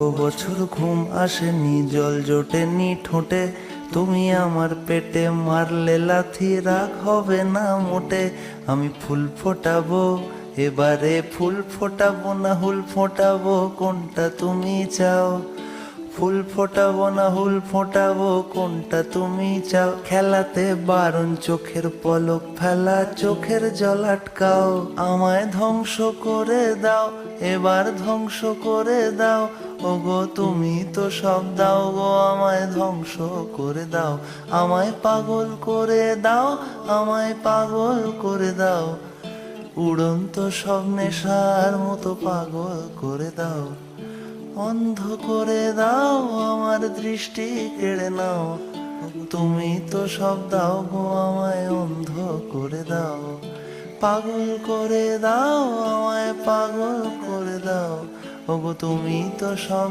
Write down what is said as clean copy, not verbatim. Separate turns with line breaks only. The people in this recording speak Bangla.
বছর ঘুম আসেনি, জল জোটেনি ঠোঁটে, তুমি আমার পেটে মারলে লাথি, রাগ হবে না মোটে। আমি ফুল ফোটাবো এবারে, ফুল ফোটাবো না হুল ফোটাবো, কোনটা তুমি চাও? ফুল ফোটাবো না হুল ফোটাবো, কোনটা তুমি চাও? খেলাতে বারণ, চোখের পলক ফেলা, চোখের জল আটকাও। আমায় ধ্বংস করে দাও, এবার ধ্বংস করে দাও। ওগো তুমি তো সব দাও গো, আমায় ধ্বংস করে দাও। আমায় পাগল করে দাও, আমায় পাগল করে দাও। উড়ন্ত সব নেশার মতো পাগল করে দাও। অন্ধ করে দাও, আমার দৃষ্টি কেড়ে নাও। তুমি তো সব দাও গো, আমায় অন্ধ করে দাও। পাগল করে দাও, আমায় পাগল করে দাও। ওগো তুমি তো সব